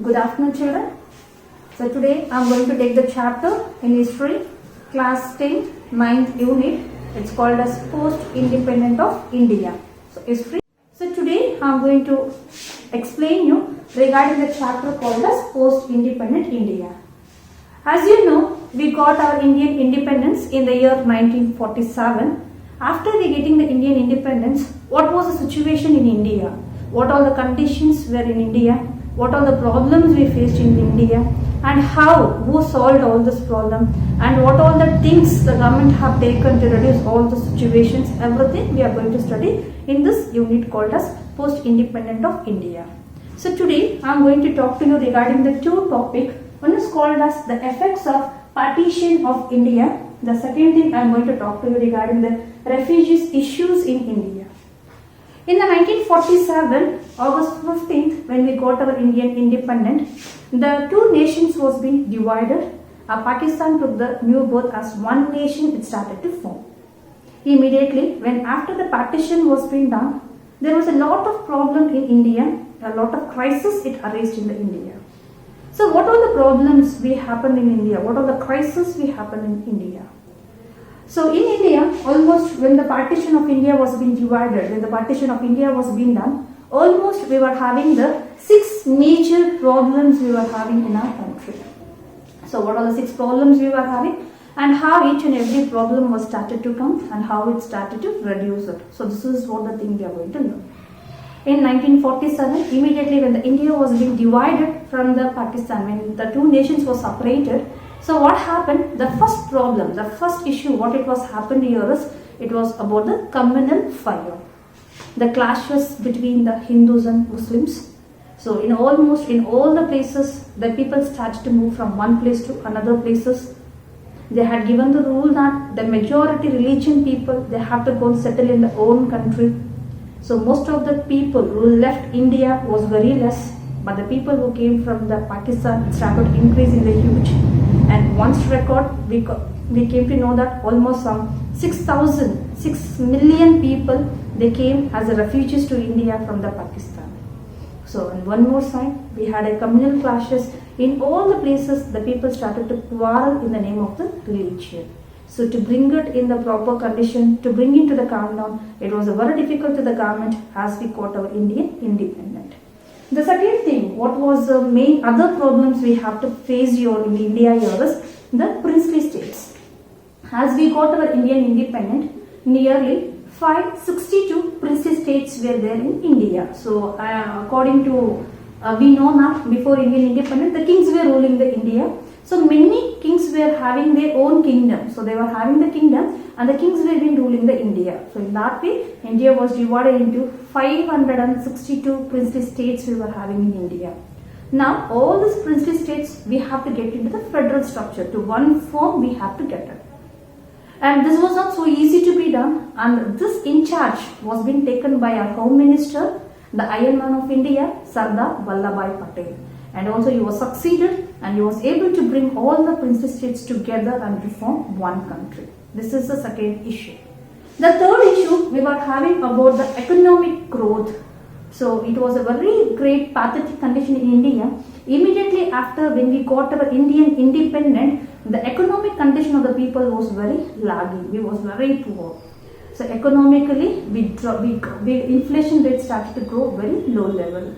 Good afternoon, children. So today I am going to take the chapter in history, class 10, 9th unit. It's called as Post-Independent of India. So history. So today I am going to explain you regarding the chapter called as Post-Independent India. As you know, we got our Indian independence in the year 1947. After we getting the Indian independence, what was the situation in India? What all the conditions were in India? What all the problems we faced in India? And who solved all this problem? And what all the things the government have taken to reduce all the situations? Everything we are going to study in this unit called as Post-Independent of India. So today I am going to talk to you regarding the two topics. One is called as the effects of partition of India. The second thing I am going to talk to you regarding the refugees issues in India. In the 1947, August 15th, when we got our Indian independence, the two nations was being divided. Pakistan took the new birth as one nation, it started to form. Immediately, when after the partition was being done, there was a lot of problem in India, a lot of crisis it arose in the India. So what are the problems we happened in India? What are the crises we happened in India? So in India, almost when the partition of India was being divided, when the partition of India was being done, almost we were having the 6 major problems we were having in our country. So what are the 6 problems we were having and how each and every problem was started to come and how it started to reduce it. So this is what the thing we are going to learn. In 1947, immediately when the India was being divided from the Pakistan, when the two nations were separated, so what happened? The first problem, the first issue, what it was happened here is, it was about the communal fire. The clashes between the Hindus and Muslims. So in almost in all the places, the people started to move from one place to another places. They had given the rule that the majority religion people, they have to go and settle in their own country. So most of the people who left India was very less, but the people who came from the Pakistan started increasing the huge. And once record, we came to know that almost some 6 million people, they came as a refugees to India from the Pakistan. So on one more side, we had a communal clashes. In all the places, the people started to quarrel in the name of the religion. So to bring it in the proper condition, to bring it to the calm down, it was very difficult to the government as we got our Indian independence. The second thing, what was the main other problems we have to face here in India here is the princely states. As we got our Indian independence, nearly 562 princely states were there in India. So according to, we know that before Indian independence, the kings were ruling the India. So many kings were having their own kingdom. So they were having the kingdom and the kings were been ruling the India. So in that way, India was divided into 562 princely states we were having in India. Now all these princely states, we have to get into the federal structure. To one form, we have to get it. And this was not so easy to be done. And this in charge was being taken by our Home Minister, the Iron Man of India, Sardar Vallabhbhai Patel. And also he was succeeded and he was able to bring all the princely states together and reform one country. This is the second issue. The third issue we were having about the economic growth. So it was a very great pathetic condition in India. Immediately after when we got our Indian independence, the economic condition of the people was very lagging. We was very poor. So economically, inflation rate started to grow very low level.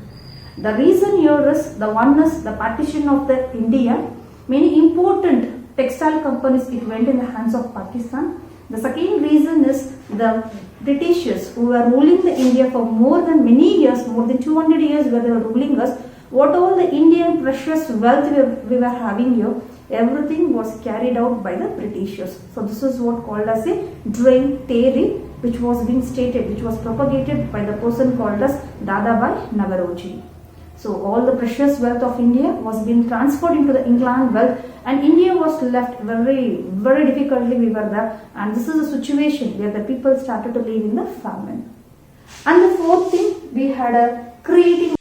The reason here is the one is the partition of the India. Many important textile companies, it went in the hands of Pakistan. The second reason is the Britishers who were ruling the India for more than many years, more than 200 years where they were ruling us. What all the Indian precious wealth we were having here, everything was carried out by the Britishers. So this is what called as a drain theory, which was being stated, which was propagated by the person called as Dadabhai Naoroji. So all the precious wealth of India was being transferred into the England wealth and India was left very, very difficultly we were there. And this is a situation where the people started to live in the famine. And the fourth thing, we had a creating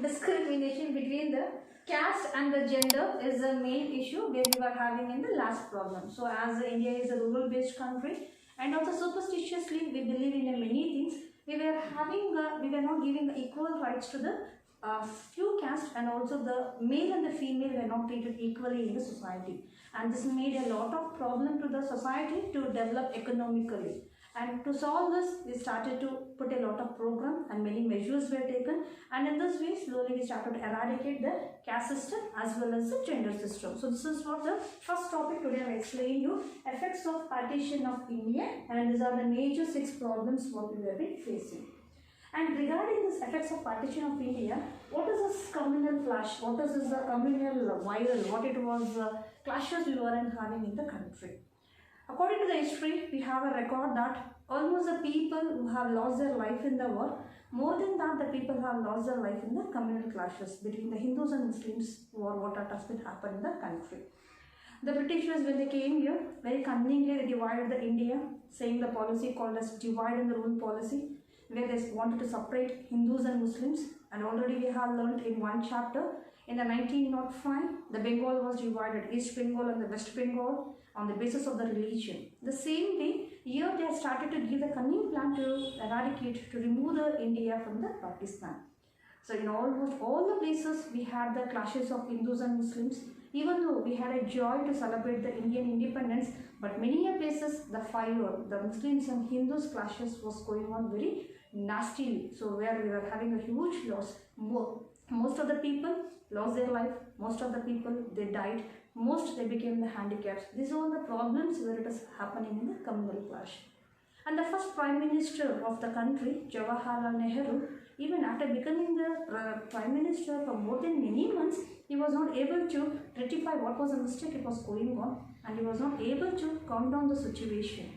discrimination between the caste and the gender is the main issue where we were having in the last problem. So as India is a rural based country and also superstitiously we believe in many things, we were not giving the equal rights to the few castes and also the male and the female were not treated equally in the society, and this made a lot of problem to the society to develop economically. And to solve this, we started to put a lot of program and many measures were taken, and in this way slowly we started to eradicate the caste system as well as the gender system. So this is what the first topic today. I will explain you effects of partition of India, and these are the major 6 problems what we have been facing. And regarding this effects of partition of India, what is this communal clash? What is this communal viral? What it was clashes we were having in the country? According to the history, we have a record that almost the people who have lost their life in the war, more than that the people have lost their life in the communal clashes between the Hindus and Muslims war, what has been happened in the country. The Britishers, when they came here, very cunningly they divided the India, saying the policy called as divide and rule policy, where they wanted to separate Hindus and Muslims. And already we have learnt in one chapter, in the 1905, the Bengal was divided, East Bengal and the West Bengal, on the basis of the religion. The same way, here they started to give the cunning plan to eradicate, to remove the India from the Pakistan. So in almost all the places, we had the clashes of Hindus and Muslims. Even though we had a joy to celebrate the Indian independence, but many places the fire, the Muslims and Hindus clashes was going on very nastily. So where we were having a huge loss. Most of the people lost their life, most of the people they died, most they became the handicaps. These are all the problems where it is happening in the communal clash. And the first Prime Minister of the country, Jawaharlal Nehru, even after becoming the Prime Minister for more than many months, he was not able to rectify what was a mistake it was going on, and he was not able to calm down the situation.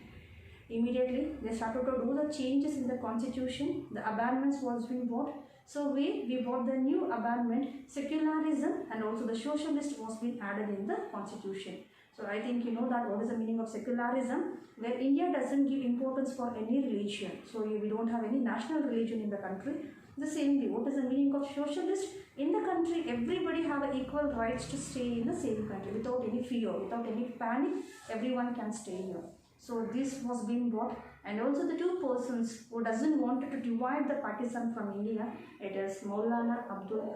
Immediately, they started to do the changes in the constitution, the amendments was being brought. So we brought the new amendment, secularism and also the socialist was being added in the constitution. So I think you know that what is the meaning of secularism, where India doesn't give importance for any religion. So we don't have any national religion in the country. The same way, what is the meaning of socialist? In the country, everybody have equal rights to stay in the same country without any fear, without any panic. Everyone can stay here. So this was being brought, and also the 2 persons who doesn't want to divide the Pakistan from India, it is Maulana Abdul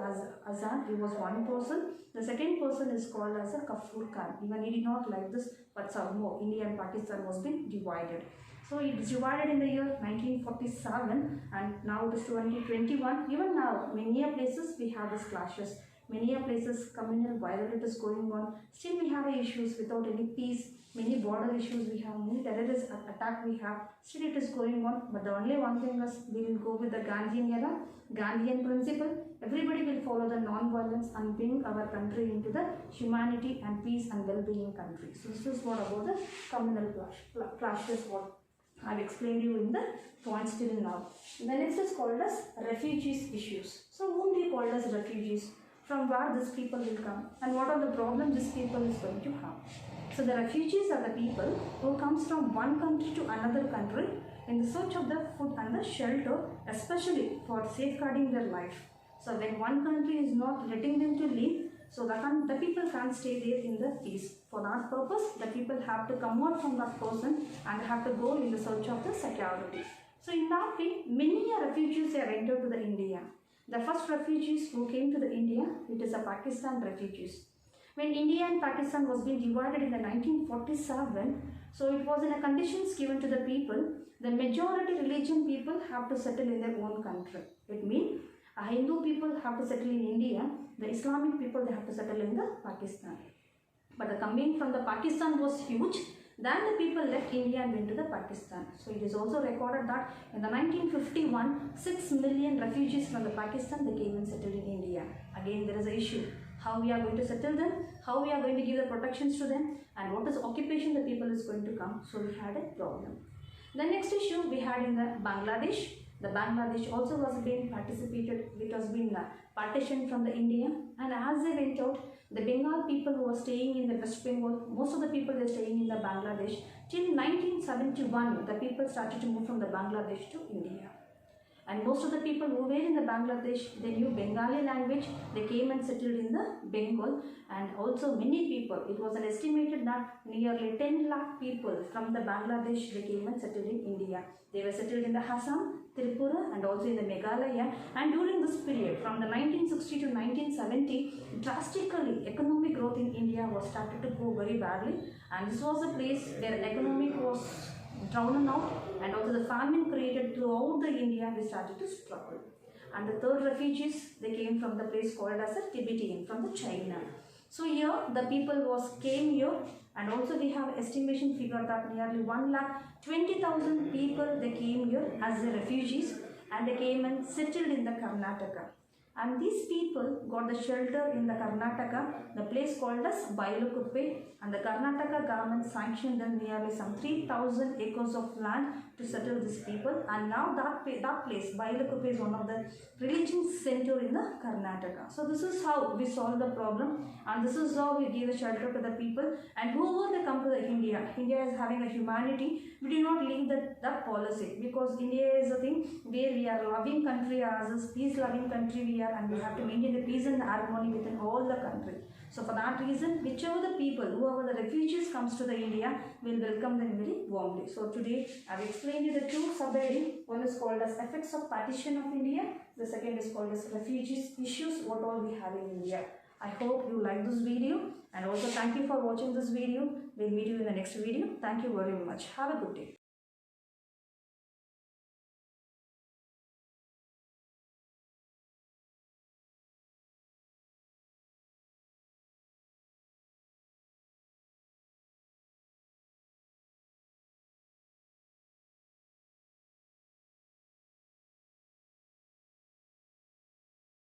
Azad, he was one person. The second person is called as a Kafur Khan. Even he did not like this, but somehow India and Pakistan was being divided. So it is divided in the year 1947, and now it is 2021. Even now, many places we have these clashes. Many places communal violence is going on. Still we have issues without any peace. Many border issues we have, many terrorist attack we have. Still it is going on. But the only one thing is we will go with the Gandhian era, Gandhian principle. Everybody will follow the non-violence and bring our country into the humanity and peace and well-being country. So this is what about the communal clashes what I have explained you in the points till now. The next is called as refugees issues. So whom we call as refugees? From where these people will come and what are the problems these people is going to have. So the refugees are the people who comes from one country to another country in the search of the food and the shelter, especially for safeguarding their life. So when one country is not letting them to leave, so the people can't stay there in the peace. For that purpose, the people have to come out from that person and have to go in the search of the security. So in that way, many refugees are entered to the India. The first refugees who came to the India, it is the Pakistan refugees. When India and Pakistan was being divided in the 1947, so it was in a conditions given to the people, the majority religion people have to settle in their own country. It means Hindu people have to settle in India, the Islamic people they have to settle in the Pakistan. But the coming from the Pakistan was huge. Then the people left India and went to the Pakistan. So it is also recorded that in the 1951, 6 million refugees from the Pakistan they came and settled in India. Again there is an issue. How we are going to settle them, how we are going to give the protections to them, and what is occupation the people is going to come. So we had a problem. The next issue we had in the Bangladesh. The Bangladesh also was being participated, it was being partitioned from the India, and as they went out, the Bengal people who were staying in the West Bengal, most of the people were staying in the Bangladesh. Till 1971, the people started to move from the Bangladesh to India. And most of the people who were in the Bangladesh, they knew Bengali language, they came and settled in the Bengal, and also many people, it was an estimated that nearly 10 lakh people from the Bangladesh, they came and settled in India. They were settled in the Assam, Tripura and also in the Meghalaya. And during this period, from the 1960 to 1970, drastically economic growth in India was started to go very badly, and this was a place where economic was drowned out, and also the famine created throughout the India, we started to struggle. And the third refugees, they came from the place called as a Tibetan, from the China. So here the people came here, and also we have estimation figure that nearly 1,20,000 people they came here as the refugees, and they came and settled in the Karnataka. And these people got the shelter in the Karnataka, the place called as Bailukuppe, and the Karnataka government sanctioned them nearly some 3,000 acres of land to settle these people. And now that place, Bailukuppe, is one of the religion center in the Karnataka. So this is how we solve the problem, and this is how we give the shelter to the people. And whoever they come to the India is having a humanity. We do not leave that policy, because India is a thing where we are a loving country, as a peace-loving country we are, and we have to maintain the peace and the harmony within all the country. So for that reason, whichever the people, whoever the refugees comes to the India, will welcome them very warmly. So today I have explained you the two subheading. One is called as effects of partition of India. The second is called as refugees issues, what all we have in India. I hope you like this video, and also thank you for watching this video. We'll meet you in the next video. Thank you very much. Have a good day.